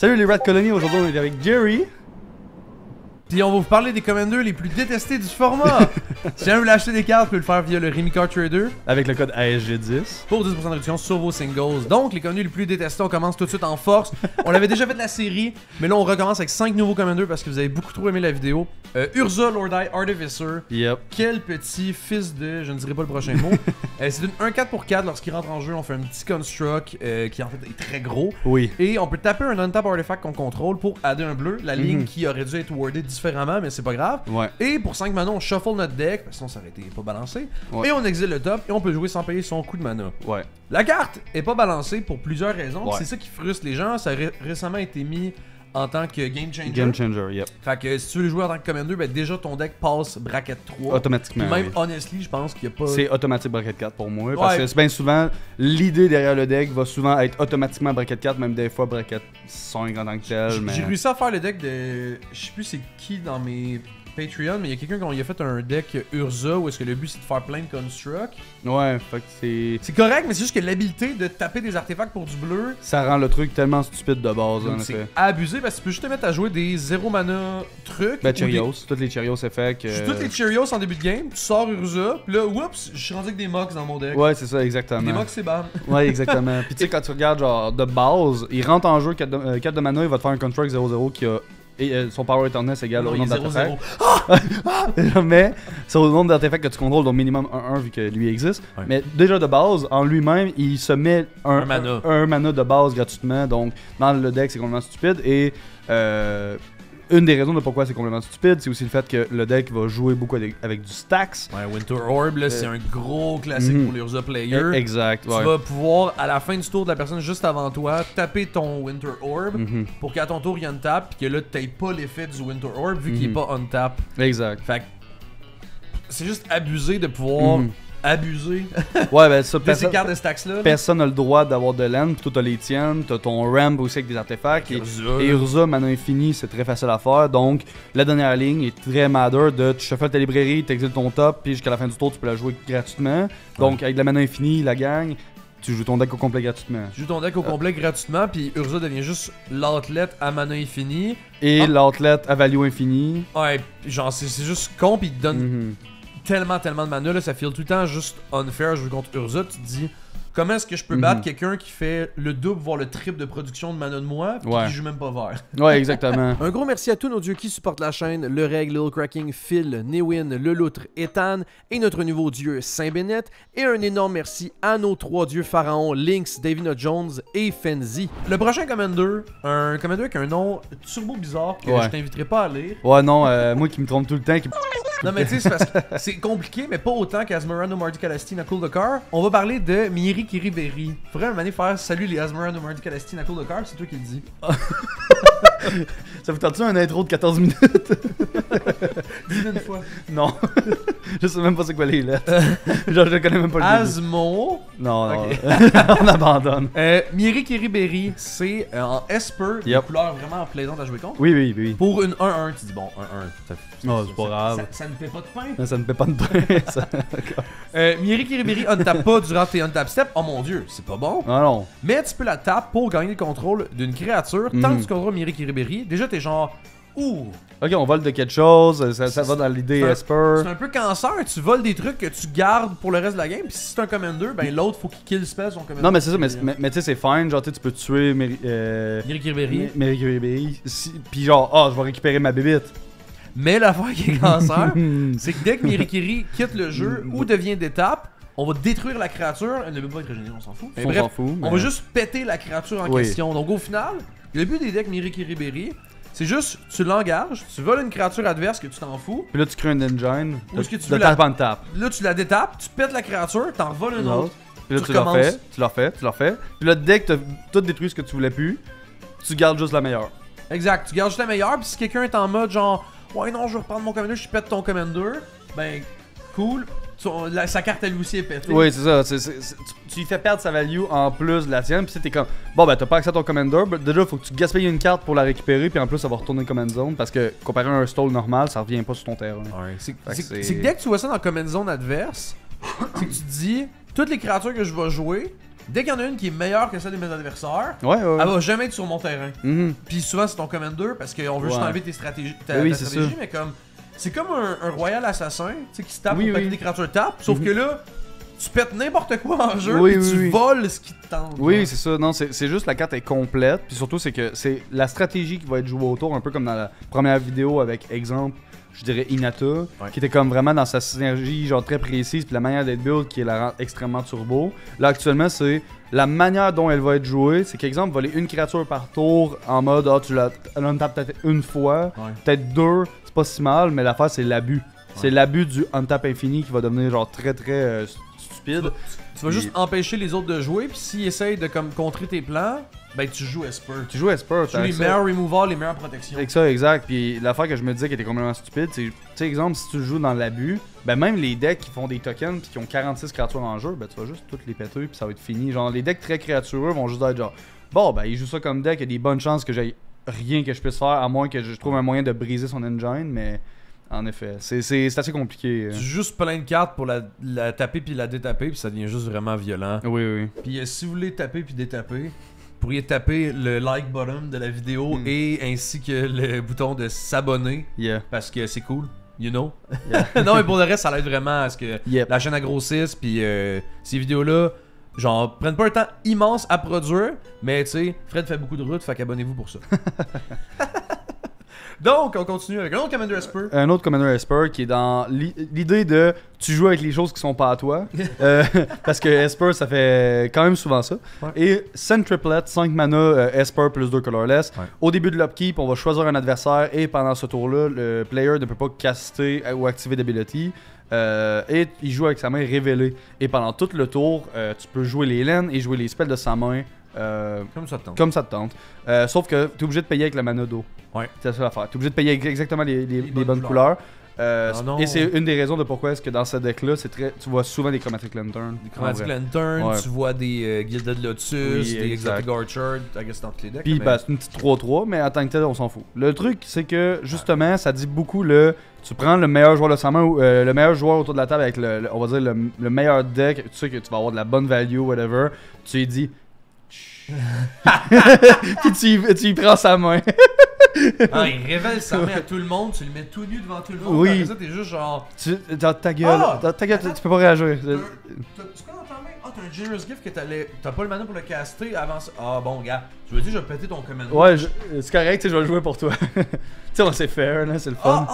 Salut les Rat Colony, aujourd'hui on est avec Jerry. Puis on va vous parler des commanders les plus détestés du format. Si jamais vous voulez acheter des cartes, vous pouvez le faire via le Remy Card Trader Avec le code ASG10. pour 10% de réduction sur vos singles. Donc les commanders les plus détestés, on commence tout de suite en force. On l'avait déjà fait de la série, mais là on recommence avec 5 nouveaux commanders parce que vous avez beaucoup trop aimé la vidéo. Urza Lordeye Artificer. Yep. Quel petit fils de... je ne dirai pas le prochain mot. C'est une 1-4 pour 4. Lorsqu'il rentre en jeu, on fait un petit construct qui en fait est très gros. Oui. Et on peut taper un untap artifact qu'on contrôle pour adder un bleu. La ligne qui aurait dû être wordée différemment, mais c'est pas grave. Ouais. Et pour 5 mana, on shuffle notre deck, parce que sinon ça aurait été pas balancé. Ouais. Et on exile le top, et on peut jouer sans payer son coup de mana. Ouais. La carte est pas balancée pour plusieurs raisons. Ouais. C'est ça qui frustre les gens. Ça a récemment été mis en tant que game changer. Game changer, yep. Fait que si tu veux le jouer en tant que commander, ben déjà ton deck passe bracket 3. Automatiquement. Puis même oui. honestly, je pense qu'il y a pas... C'est automatique bracket 4 pour moi. Parce Ouais. que c'est bien souvent, l'idée derrière le deck va souvent être automatiquement bracket 4, même des fois bracket 5 en tant que tel. Mais... J'ai réussi à faire le deck de... Je sais plus c'est qui dans mes Patreon, mais il y a quelqu'un qui a fait un deck Urza où est-ce que le but c'est de faire plein de constructs. Ouais, fait que c'est. C'est correct, mais c'est juste que l'habilité de taper des artefacts pour du bleu, Ça rend le truc tellement stupide de base, en c'est effet. abusé parce que tu peux juste te mettre à jouer des 0 mana trucs. Ben, ou Cheerios, tous les Cheerios effect. des... Toutes les Cheerios en début de game, tu sors Urza, pis là, oups, je suis rendu avec des Mox dans mon deck. Ouais, c'est ça, Des exactement. Mox c'est bam. Ouais, exactement. Puis tu sais, quand tu regardes, genre, de base, il rentre en jeu 4 de mana, il va te faire un construct 0-0 qui a. Et son power eterness égale au Non, il nombre est 0-0. d'artefacts. Mais c'est au nombre d'artefacts que tu contrôles, donc minimum 1-1 vu que lui existe. Ouais. Mais déjà de base, en lui-même, il se met Un mana. un mana de base gratuitement. Donc dans le deck, c'est complètement stupide. Et une des raisons de pourquoi c'est complètement stupide, c'est aussi le fait que le deck va jouer beaucoup avec du stacks. Ouais, Winter Orb, là, c'est un gros classique pour les Urza players. Exact, Tu ouais. vas pouvoir, à la fin du tour de la personne juste avant toi, taper ton Winter Orb pour qu'à ton tour il y ait une tap, puis que là t'aies pas l'effet du Winter Orb vu qu'il est pas on tap. Exact. Fait que c'est juste abusé de pouvoir abuser Ouais, ben ça, de ces cartes de stacks là. personne n'a le droit d'avoir de land, puis toi t'as les tiennes, t'as ton ramp aussi avec des artefacts. Et Urza, mana infini, c'est très facile à faire. Donc la dernière ligne est très matter de tu shuffles ta librairie, t'exiles ton top, puis jusqu'à la fin du tour tu peux la jouer gratuitement. Donc avec la mana infini, la gang, tu joues ton deck au complet gratuitement. Tu joues ton deck au complet gratuitement, puis Urza devient juste l'outlet à mana infini. Et l'outlet à value infini. Ouais, genre c'est juste con, puis il te donne Mhm. tellement de mana, là, ça file tout le temps juste unfair. Je joue contre Urza, tu te dis comment est-ce que je peux battre quelqu'un qui fait le double voire le triple de production de mana de moi puis Ouais. qui joue même pas vert. Ouais, exactement. Un gros merci à tous nos dieux qui supportent la chaîne, le Reg, Lil Cracking, Phil, Newin, le Loutre, Ethan et notre nouveau dieu Saint-Bénet, et un énorme merci à nos 3 dieux pharaons Lynx, Davina Jones et Fenzi. Le prochain commander, un commander avec un nom turbo bizarre que Ouais. je t'inviterai pas à lire. Ouais, non, moi qui me trompe tout le temps. Non mais tu sais, c'est parce que c'est compliqué, mais pas autant qu'Asmerano Mardi Calastina Cool de Car. On va parler de Mieri Kiriberi. Faudrait un moment donné faire salut les Asmerano Mardi Calastina Cool de Car, c'est toi qui le dis. Ça vous tente-tu un intro de 14 minutes? Dis-le une fois. Non. Je sais même pas c'est quoi les lettres. Genre, je connais même pas le début. Asmo. Non, non. Ok. On abandonne. Mieri Kiriberi, c'est en Esper, une Yep. couleur vraiment plaisante à jouer contre. Oui, oui, oui. Pour une 1-1, tu dis bon, 1-1. Non, c'est pas grave. Ça ne paie pas de pain. Ça ne fait pas de pain. Ça... Mieri Kiriberi untap pas durant tes untap steps. Oh mon dieu, c'est pas bon. Non, non. Mais tu peux la taper pour gagner le contrôle d'une créature. Tant que tu contrôles Mieri Kiriberi, déjà t'es genre ouh. Ok, on vole de quelque chose. Ça va dans l'idée C'est Esper. un peu cancer, tu voles des trucs que tu gardes pour le reste de la game. Puis si c'est un commander, ben l'autre faut qu'il kill spell son commander. Non, mais c'est ça, mais tu sais, c'est fine. Genre, tu peux tuer Mieri Kiriberi. Mary Kiriberi. Puis genre, je vais récupérer ma bébite. Mais l'affaire qui est cancer, c'est que dès que Mirikiri quitte le jeu ou devient d'étape, on va détruire la créature. Elle ne veut pas être régénérée, on s'en fout. Mais On bref, s'en fout, on mais- va juste péter la créature en Oui. question. Donc au final, le but des decks Mirikiri, c'est juste, tu l'engages, tu voles une créature adverse que tu t'en fous. Puis là, tu crées un engine. Où est-ce que tu de veux la- tap en tap. Là, tu la détapes, tu pètes la créature, t'en voles une autre. Puis là, Tu tu l'as recommences. fait, tu l'as fait, tu l'as fait. Puis là, dès que t'as tout détruit ce que tu voulais plus, tu gardes juste la meilleure. Exact, tu gardes juste la meilleure. Puis si quelqu'un est en mode genre, ouais, non, je veux reprendre mon commander, je pète ton commander, ben, cool. Sa carte à lui aussi est pétée. Oui, c'est ça. Tu lui fais perdre sa value en plus de la tienne. Puis t'es comme, bon, ben, t'as pas accès à ton commander. Déjà, faut que tu gaspilles une carte pour la récupérer. Puis en plus, ça va retourner command zone. Parce que comparé à un stall normal, ça revient pas sur ton terrain. Ouais, c'est Fait que que dès que tu vois ça dans la command zone adverse, c'est que tu te dis, toutes les créatures que je vais jouer, dès qu'il y en a une qui est meilleure que celle de mes adversaires, Ouais, ouais. elle va jamais être sur mon terrain. Mhm. Puis souvent c'est ton commander parce qu'on veut juste Ouais. enlever tes stratégies, Oui, ta c'est stratégie, ça. mais comme c'est comme un royal assassin, tu sais, qui se tape Oui, pour péter oui. des créatures tapes, sauf Mhm. que là, tu pètes n'importe quoi en jeu, Oui, puis oui, tu oui. voles ce qui te tente. Oui, c'est ça. Non, c'est juste la carte est complète. Puis surtout, c'est que c'est la stratégie qui va être jouée autour, un peu comme dans la première vidéo avec exemple, je dirais Hinata, qui était comme vraiment dans sa synergie, genre très précise, puis la manière d'être build qui est la rend extrêmement turbo. Là, actuellement, c'est la manière dont elle va être jouée. C'est qu'exemple, voler une créature par tour en mode, tu la untap peut-être une fois, Ouais. peut-être deux, c'est pas si mal, mais l'affaire, c'est l'abus. C'est l'abus du untap infini qui va devenir genre très très stupide. Tu vas juste empêcher les autres de jouer, puis s'ils essayent de comme contrer tes plans, ben tu joues Esper. Tu joues Esper, Tu joues les meilleurs removals, les meilleures protections. avec ça, exact. Puis l'affaire que je me disais qui était complètement stupide, c'est, tu sais, exemple, si tu joues dans l'abus, ben même les decks qui font des tokens puis qui ont 46 créatures en jeu, ben tu vas juste toutes les péter puis ça va être fini. Genre, les decks très créatureux vont juste être genre, bon, ben ils jouent ça comme deck, il y a des bonnes chances que j'aille rien que je puisse faire, à moins que je trouve un moyen de briser son engine, mais en effet, c'est assez compliqué. Tu joues juste plein de cartes pour la taper puis la détaper, puis ça devient juste vraiment violent. Oui, oui. Puis si vous voulez taper puis détaper, vous pourriez taper le like button de la vidéo et ainsi que le bouton de s'abonner, Yeah. parce que c'est cool. You know? Yeah. Non, mais pour le reste, ça l'aide vraiment à ce que Yep. la chaîne a grossisse, puis ces vidéos-là, genre, prennent pas un temps immense à produire, mais tu sais, Fred fait beaucoup de routes, fait qu'abonnez-vous pour ça. Donc, on continue avec un autre Commander Esper. Un autre Commander Esper qui est dans l'idée de tu joues avec les choses qui sont pas à toi. Parce que Esper, ça fait quand même souvent ça. Ouais. Et Centriplet, 5 mana Esper plus 2 colorless. Ouais. Au début de l'upkeep, on va choisir un adversaire et pendant ce tour-là, le player ne peut pas caster ou activer d'ability. Et il joue avec sa main révélée. Et pendant tout le tour, tu peux jouer les laines et jouer les spells de sa main. Comme ça te tente. Comme ça te tente. Sauf que tu es obligé de payer avec la mana d'eau. Ouais. C'est ça l'affaire. Tu es obligé de payer avec exactement les bonnes bonnes couleurs. non. Et c'est une des raisons de pourquoi est-ce que dans ce deck-là, tu vois souvent des Chromatic Lantern. Des Chromatic en vrai. Lantern, Ouais. tu vois des Gilded Lotus, Oui, des exact. Exotic Orchard, I guess dans tous les decks. Puis mais- bah, c'est une petite 3-3, mais en tant que tel, on s'en fout. Le truc, c'est que justement, ça dit beaucoup tu prends le meilleur joueur de sa main ou le meilleur joueur autour de la table avec on va dire le meilleur deck, tu sais que tu vas avoir de la bonne value, whatever. Tu lui dis. Puis tu y prends sa main. Ah, il révèle sa main à tout le monde, tu le mets tout nu devant tout le monde. Oui. Après ça, t'es juste genre. Dans ta gueule, Ah! dans ta gueule, tu peux pas réagir. C'est quoi dans ta main? Ah, t'as un Generous Gift que t'as pas le mana pour le caster avant ça. Ah, bon, gars. Je veux dire, je vais péter ton command. Ouais, c'est correct, tu sais, je vais le jouer pour toi. Tu sais, on c'est fair, là, c'est le fun.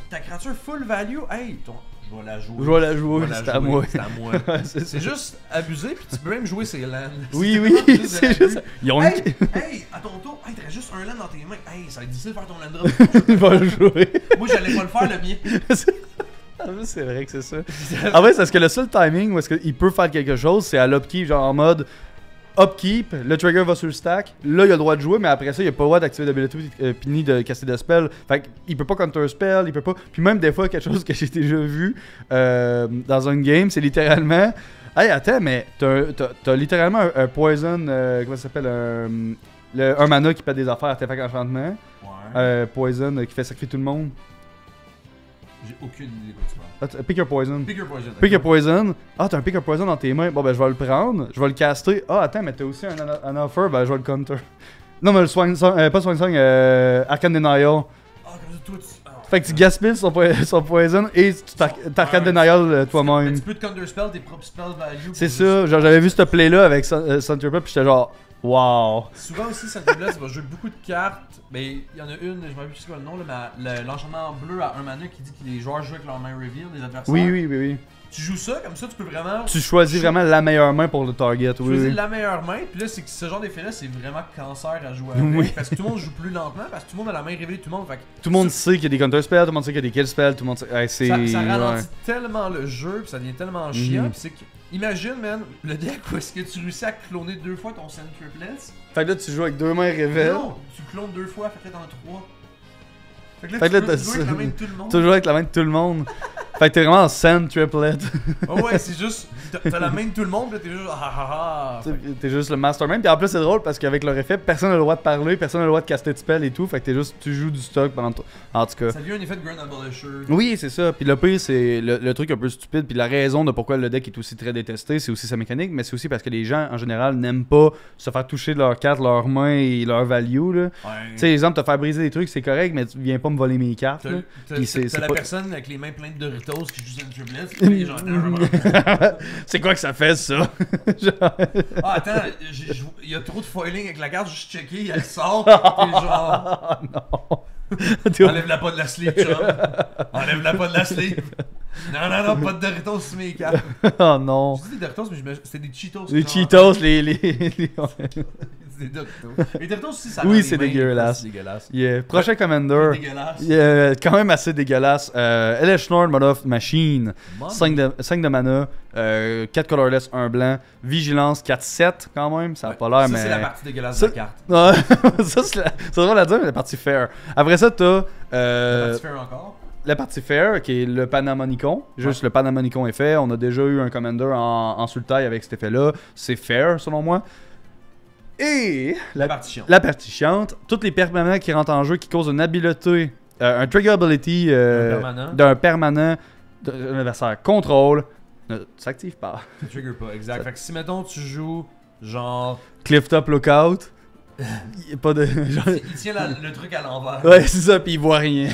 Ta créature full value. Hey, je vais la jouer. Je vais la jouer, Je vais la c'est à jouer, moi. C'est à moi. Ouais, c'est C'est ça. juste abusé, puis tu peux même jouer ses lands. Oui, C'est oui, vraiment de c'est l'abus. juste. Ils ont Hey, hey, à ton tour, hey, t'aurais juste un land dans tes mains. Hey, ça va être difficile de faire ton land drop. Il va le jouer. Moi, j'allais pas le faire, le mien. Ah, c'est vrai que c'est ça. En vrai, c'est parce que le seul timing où est-ce qu'il peut faire quelque chose, c'est à l'upkeep, genre en mode upkeep, le trigger va sur le stack, là il a le droit de jouer, mais après ça il a pas le droit d'activer d'ability puis ni de casser de spell. Fait qu'il peut pas counter spell, il peut pas. Puis même des fois, quelque chose que j'ai déjà vu dans un game, c'est littéralement. Hey, attends, mais t'as littéralement un poison, comment ça s'appelle, un mana qui pète des affaires, artefact enchantement, Ouais. poison qui fait sacrifier tout le monde. J'ai aucune idée de quoi tu parles. Pick your poison. Pick your poison. Pick a poison. Ah, t'as un pick a poison dans tes mains. Bon, ben, je vais le prendre. Je vais le caster. Ah, attends, mais t'as aussi un offer. Ben, je vais le counter. Non, mais le Swine Song. Pas Swine Song. Arcane Denial. Ah, comme ça, toi, tu. Ah, Fait que tu gaspilles son poison et tu t'Arcane Denial toi-même. Tu peux te counterspell tes propres spell value. C'est ça. Genre, j'avais vu ce play-là avec Centerpop. Puis j'étais genre, wow. Souvent aussi, Centerblast va jouer beaucoup de cartes. Mais il y en a une, je me rappelle plus c'est quoi le nom, là, mais l'enchantement bleu à un mana qui dit que les joueurs jouent avec leur main reveal, les adversaires. Oui, oui, oui, oui. Tu joues ça, comme ça, tu peux vraiment. Tu choisis vraiment la meilleure main pour le target. Tu Oui, choisis oui. la meilleure main, puis là, c'est que ce genre d'effet-là, c'est vraiment cancer à jouer avec. Oui. Parce que tout le monde joue plus lentement, parce que tout le monde a la main révélée, tout le monde. Fait que Tout le monde sait qu'il y a des counter spells, tout le monde sait qu'il y a des kill spells, tout le monde sait. Ouais, c'est. ça ralentit ouais. tellement le jeu, puis ça devient tellement chiant. Mhm. Puis c'est que, imagine, man, le deck où est-ce que tu réussis à cloner 2 fois ton Centerblast. Fait que là, tu joues avec deux mains révèles. Non, tu clones 2 fois, fait que là, t'en as 3. Fait que là, Fait que là, tu peux t'as jouer avec la main de tout le monde. Toujours avec la main de tout le monde. Fait que t'es vraiment en sand triplet. Oh ouais, c'est juste. T'as la main de tout le monde, là, t'es juste. T'es juste le mastermind. Puis en plus, c'est drôle parce qu'avec leur effet, personne n'a le droit de parler, personne n'a le droit de caster de spell et tout. Fait que tu joues du stock pendant. En tout cas. Ça devient un effet de Grand Abolisher. Oui, c'est ça. Puis le pire, c'est le truc un peu stupide. Puis la raison de pourquoi le deck est aussi très détesté, c'est aussi sa mécanique, mais c'est aussi parce que les gens, en général, n'aiment pas se faire toucher de leurs cartes, leurs mains et leur value. Là. Ouais. Tu sais, exemple, te faire briser des trucs, c'est correct, mais tu viens pas me voler mes cartes. T'as la pas... personne avec les mains pleines de Doritos qui joue une triplette. Genre, c'est quoi que ça fait, ça? Ah, attends, il y a trop de foiling avec la carte, juste checker, elle sort. Et genre. Non. Enlève-la pas de la sleeve, chum. Enlève-la pas de la sleeve. Non, pas de Doritos sur mes cartes. Oh non. Je dis des Doritos, mais c'était des Cheetos. Les Cheetos, C'est des Doritos. Les Doritos aussi, ça oui, c'est dégueulasse. Yeah. Prochain Commander. Dégueulasse. Quand même assez dégueulasse. Elesh Norn, Mod of Machine. 5 de mana. 4 colorless, 1 blanc. Vigilance, 4-7 quand même. Ça a pas l'air, mais. Ça, c'est la partie dégueulasse de la carte. Ouais. Ça, c'est drôle à dire, mais la partie fair. Après ça, t'as. La partie fair encore. La partie fair, qui est le Panamonicon. Juste le Panamonicon est fait. On a déjà eu un commander en Sultai avec cet effet-là. C'est fair, selon moi. Et la partie chiante. La partie chiante. Toutes les permanents qui rentrent en jeu qui causent une habileté, un trigger ability d'un permanent d'un adversaire contrôle ne s'active pas. Ça trigger pas, exact. Fait que si, mettons, tu joues genre. Clifftop Lookout. Il, pas de, genre... il tient le truc à l'envers. Ouais, c'est ça, puis il voit rien.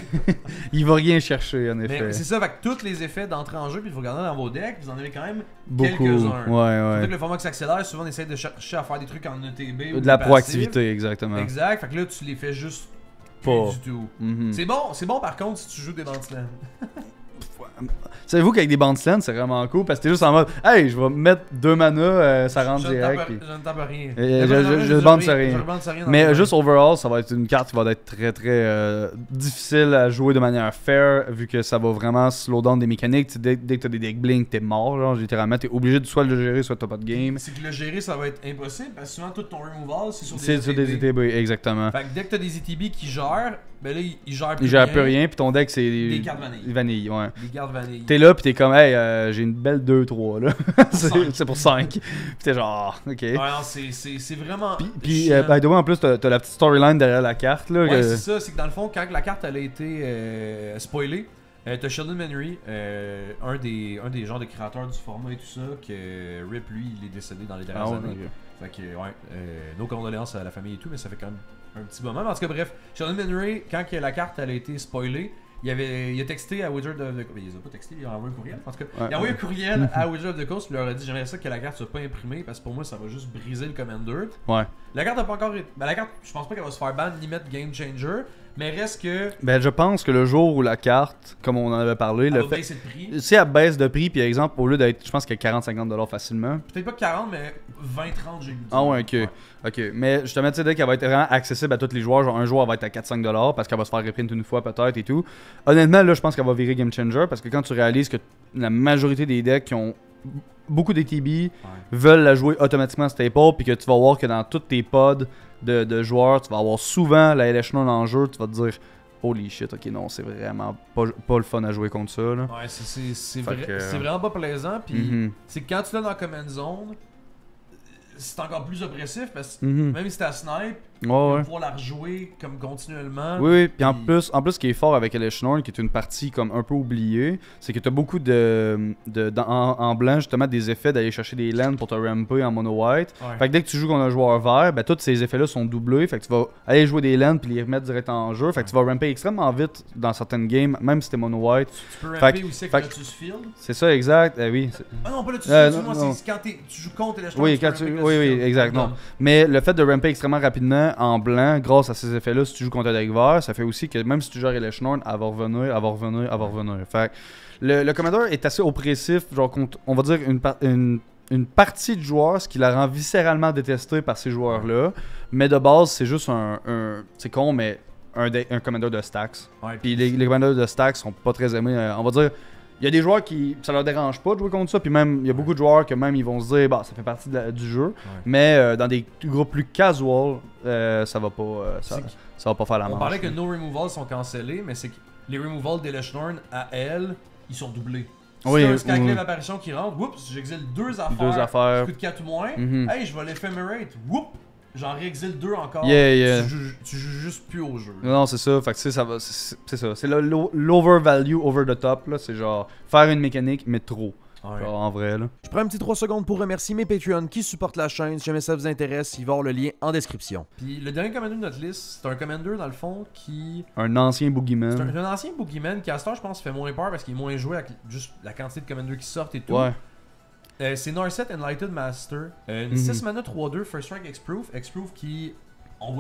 Il va rien chercher, en effet. Mais c'est ça, fait que tous les effets d'entrée en jeu, puis il faut regarder dans vos decks, vous en avez quand même beaucoup. Quelques-uns. Ouais. Fait que le format qui s'accélère, souvent on essaie de chercher à faire des trucs en ETB ou de la proactivité, exactement. Exact, fait que là tu les fais juste pas du tout. Mm-hmm. C'est bon par contre si tu joues des Bandslands. Savez-vous qu'avec des Bandslands, c'est vraiment cool parce que t'es juste en mode hey, je vais mettre 2 mana, ça rentre direct. Je ne tape rien. Je bande sur rien. Mais juste overall, ça va être une carte qui va être très très difficile à jouer de manière fair vu que ça va vraiment slow down des mécaniques. Dès que t'as des deck blink, t'es mort. Genre, littéralement, t'es obligé de soit le gérer, soit t'as pas de game. C'est que le gérer, ça va être impossible parce que souvent tout ton removal, c'est sur des ETB. Exactement. Fait que dès que t'as des ETB qui gèrent, ben là, ils gèrent plus rien. Ils gèrent plus rien, puis ton deck, c'est des cartes vanille. Ouais. Des cartes vanille. T'es là, pis t'es comme, hey, j'ai une belle 2-3 là. c'est pour 5. Pis t'es genre, ok. Ouais, non, c'est vraiment. Puis by the way, en plus, t'as la petite storyline derrière la carte là. Ouais, c'est ça, c'est que dans le fond, quand la carte elle a été spoilée, t'as Sheldon Manry, un des genres de créateurs du format et tout ça, que Rip lui, il est décédé dans les dernières années. Okay. Fait que, ouais, nos condoléances à la famille et tout, mais ça fait quand même un petit moment. Mais en tout cas, bref, Sheldon Manry, quand la carte elle a été spoilée, il a texté à Wizard of the Coast. Il a pas texté, il a envoyé un courriel. En tout cas, il a envoyé un courriel à Wizard of the Coast. Il leur a dit j'aimerais ça que la carte soit pas imprimée parce que pour moi ça va juste briser le Commander. Ouais. La carte n'a pas encore. Ben, la carte, je pense pas qu'elle va se faire ban ni mettre Game Changer. Mais reste que. Ben, je pense que le jour où la carte, comme on en avait parlé, le fait. Si elle baisse de prix, puis exemple, au lieu d'être, je pense qu'il y a 40-50$ facilement. Peut-être pas 40, mais 20-30, j'ai vu. Ah ouais, ok. Ouais. Ok. Mais justement, tu sais, dès qu'elle va être vraiment accessible à tous les joueurs, genre un jour elle va être à 4-5$ parce qu'elle va se faire reprint une fois peut-être et tout. Honnêtement, là, je pense qu'elle va virer Game Changer parce que quand tu réalises que la majorité des decks qui ont beaucoup d'ATB veulent la jouer automatiquement staple, puis que tu vas voir que dans tous tes pods de joueurs, tu vas avoir souvent la LH9 en jeu, tu vas te dire holy shit, ok, non, c'est vraiment pas le fun à jouer contre ça. Là. Ouais, c'est vraiment pas plaisant, puis c'est que quand tu l'as dans Command Zone, c'est encore plus oppressif parce que même si t'as snipe, tu vas pouvoir la rejouer comme continuellement. Oui, puis en plus, ce qui est fort avec Elesh-Norn, qui est une partie comme un peu oubliée, c'est que t'as beaucoup en blanc justement des effets d'aller chercher des lands pour te ramper en mono white. Ouais. Fait que dès que tu joues contre un joueur vert, ben tous ces effets-là sont doublés. Fait que tu vas aller jouer des lands puis les remettre direct en jeu. Fait que tu vas ramper extrêmement vite dans certaines games, même si t'es mono white. Tu peux ramper aussi avec Lotus Field. C'est ça, exact. Oui. Ah non, pas Lotus Field, moi c'est quand tu joues contre Elesh-Norn. Oui, exact. Non. Mais le fait de ramper extrêmement rapidement en blanc, grâce à ces effets-là, si tu joues contre un deck vert, ça fait aussi que même si tu joues à Elesh-Norn, elle va revenir. Fait le Commander est assez oppressif, genre on va dire une partie de joueurs, ce qui la rend viscéralement détestée par ces joueurs-là. Mais de base, c'est juste c'est con, mais un Commander de stacks. Ouais, puis les Commanders de stacks sont pas très aimés. On va dire. Il y a des joueurs qui ça leur dérange pas de jouer contre ça, puis même il y a beaucoup de joueurs que même ils vont se dire bah ça fait partie du jeu, mais dans des groupes plus casual, ça va pas ça va pas faire la manche. On parlait que nos removals sont cancellés, mais c'est que les removals d'Elesh-Norn à elle, ils sont doublés. Si Oui, t'as un Skyclave apparition qui rentre, oups, j'exile 2 affaires. Qui coûtent 4 ou moins. Hey, je vais l'éphémérate. Whoop! J'en réexile 2 encore. Tu joues juste plus au jeu. Non, c'est ça. Fait que ça va. C'est ça. C'est l'overvalue over the top. Là. C'est genre faire une mécanique, mais trop. Ouais. Genre en vrai. Là. Je prends un petit 3 secondes pour remercier mes Patreons qui supportent la chaîne. Si jamais ça vous intéresse, il va y avoir le lien en description. Puis le dernier commander de notre liste, c'est un commander dans le fond qui. Un ancien boogeyman. C'est un ancien boogeyman qui à ce temps, je pense, fait moins peur parce qu'il est moins joué avec juste la quantité de commanders qui sortent et tout. Ouais. C'est Narset Enlightened Master. Une 6 mana 3-2 First Strike X-Proof. X-Proof qui. On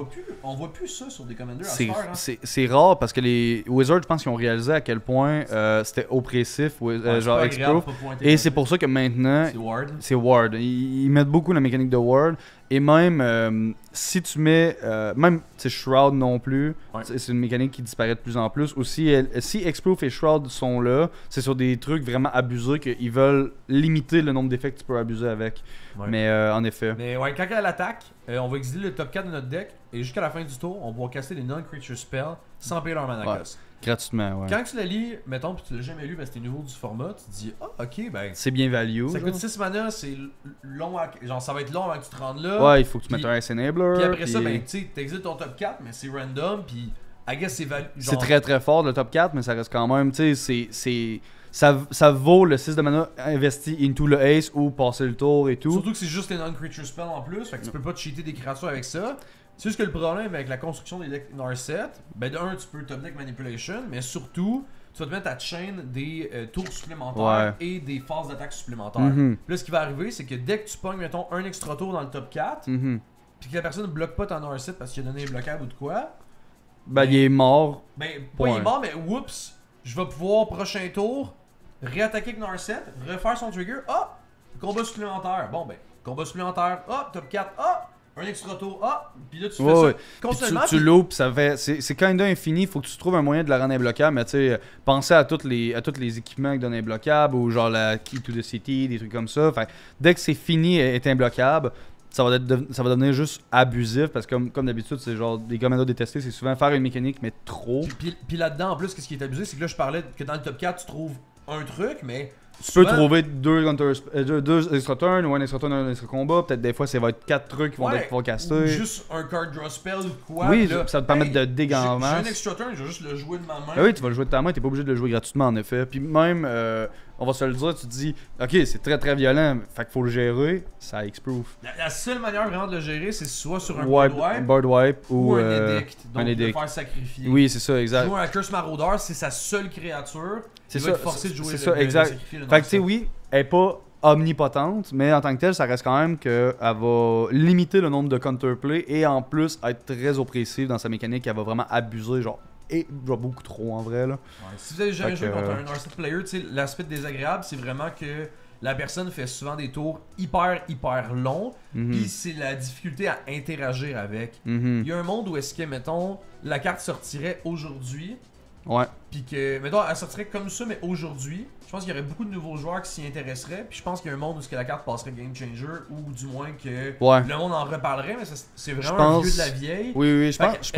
voit plus ça sur des commanders à ce temps, hein. C'est rare parce que les Wizards, je pense qu'ils ont réalisé à quel point c'était oppressif, genre X-Proof. Et c'est pour ça que maintenant, c'est Ward. Ils mettent beaucoup la mécanique de Ward. Et même si tu mets, même Shroud non plus, c'est une mécanique qui disparaît de plus en plus. Aussi, si X-Proof et Shroud sont là, c'est sur des trucs vraiment abusés qu'ils veulent limiter le nombre d'effets que tu peux abuser avec. Ouais. Mais en effet. Mais ouais, quand elle attaque, on va exiler le top 4 de notre deck et jusqu'à la fin du tour, on va caster des non-creature spells sans payer leur mana cost. Gratuitement, ouais. Quand tu la lis, mettons, puis tu l'as jamais lu parce que t'es nouveau du format, tu te dis, ah, ok, ben. C'est bien value. Ça coûte 6 mana, c'est long genre ça va être long avant que tu te rendes là. Ouais, il faut que tu mettes un Ice Enabler. Puis après ça, ben, tu sais, t'exiles ton top 4, mais c'est random, puis I guess c'est value. C'est très très fort le top 4, mais ça reste quand même, tu sais, ça vaut le 6 de mana investi into le Ace ou passer le tour et tout. Surtout que c'est juste les non-creature spells en plus, fait que tu peux pas te cheater des créatures avec ça. C'est juste que le problème avec la construction des decks Narset, ben de un, tu peux top deck manipulation, mais surtout, tu vas te mettre à chain des tours supplémentaires et des phases d'attaque supplémentaires. Là, ce qui va arriver, c'est que dès que tu pognes, mettons, un extra tour dans le top 4, puis que la personne ne bloque pas ton Narset parce qu'il a donné un blocable ou de quoi, ben il est mort. Ben, pas il est mort, mais oups, je vais pouvoir, prochain tour, réattaquer avec Narset, refaire son trigger, combat supplémentaire. Bon, ben, combat supplémentaire, top 4, un extra tour, puis là tu fais ça constamment. Tu loupes, ça fait. C'est kinda infini, faut que tu trouves un moyen de la rendre imbloquable, mais tu sais, pensez à tous les équipements qui donnent imbloquable, ou genre la Key to the City, des trucs comme ça. Fait dès que c'est fini et est imbloquable, ça va devenir juste abusif, parce que comme d'habitude, c'est genre des commandeurs détestés, c'est souvent faire une mécanique, mais trop. Puis là-dedans, en plus, qu'est-ce qui est abusé, c'est que là je parlais que dans le top 4, tu trouves un truc, mais. Tu peux trouver deux extra turns ou un extra turn, un extra combat. Peut-être des fois, ça va être 4 trucs qui vont pouvoir caster. Ou juste un card draw spell ou quoi. Oui, là, ça va te permettre de dégager en masse. J'ai un extra turn, je vais juste le jouer de ma main. Ah oui, tu vas le jouer de ta main, t'es pas obligé de le jouer gratuitement en effet. Puis même, on va se le dire, tu te dis, ok, c'est très très violent, fait qu'il faut le gérer, ça X-Proof. La seule manière vraiment de le gérer, c'est soit sur un board wipe ou un edict. Donc de le faire sacrifier. Oui, c'est ça, exact. Jouer un Curse Marauder, c'est sa seule créature. C'est ça, va être forcé de jouer c'est ça, exact. Fait que tu sais, oui, elle est pas omnipotente, mais en tant que telle, ça reste quand même qu'elle va limiter le nombre de counterplay et en plus être très oppressive dans sa mécanique, elle va vraiment abuser, genre beaucoup trop en vrai là. Ouais, si vous avez jamais joué contre un Narset player, l'aspect désagréable, c'est vraiment que la personne fait souvent des tours hyper longs, puis c'est la difficulté à interagir avec. Il y a un monde où est-ce que, mettons, la carte sortirait aujourd'hui, puis que, mettons, elle sortirait comme ça, mais aujourd'hui, je pense qu'il y aurait beaucoup de nouveaux joueurs qui s'y intéresseraient, puis je pense qu'il y a un monde où est-ce que la carte passerait Game Changer, ou du moins que le monde en reparlerait, mais c'est vraiment un vieux de la vieille. Oui, je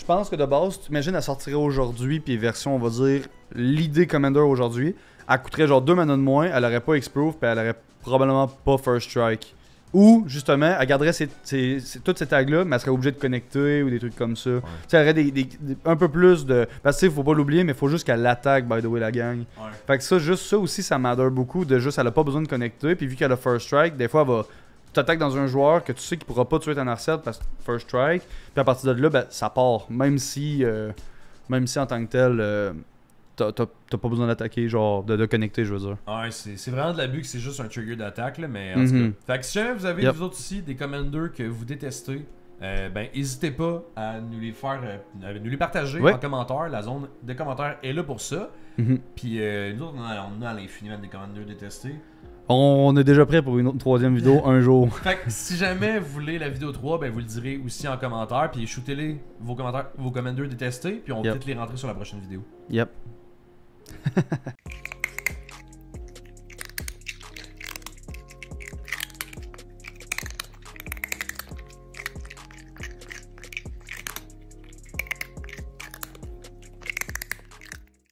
pense que de base, tu imagines, elle sortirait aujourd'hui, puis version, on va dire, l'idée Commander aujourd'hui, elle coûterait genre 2 mana de moins, elle aurait pas X-Proof, puis elle aurait probablement pas First Strike. Ou, justement, elle garderait toutes ces tags-là, mais elle serait obligée de connecter ou des trucs comme ça. Tu sais, elle aurait un peu plus de. Parce que, faut pas l'oublier, mais il faut juste qu'elle l'attaque, by the way, la gang. Fait que ça, juste ça aussi, ça m'adore beaucoup. De juste, elle a pas besoin de connecter. Puis, vu qu'elle a First Strike, des fois, elle va t'attaquer dans un joueur que tu sais qu'il pourra pas tuer ta Narset parce que First Strike. Puis, à partir de là, ben, ça part. Même si en tant que tel. T'as pas besoin d'attaquer, genre de connecter, je veux dire. Ouais, c'est vraiment de l'abus que c'est juste un trigger d'attaque, là, mais en tout cas. Fait que si jamais vous avez vous autres aussi des commanders que vous détestez, ben n'hésitez pas à nous les faire, nous les partager en commentaire. La zone de commentaires est là pour ça. Puis nous autres, on a l'infiniment des commanders détestés. On est déjà prêt pour une autre troisième vidéo un jour. Fait que si jamais vous voulez la vidéo 3, ben vous le direz aussi en commentaire. Puis shootez-les vos commanders détestés. Puis on va peut-être les rentrer sur la prochaine vidéo. Yep.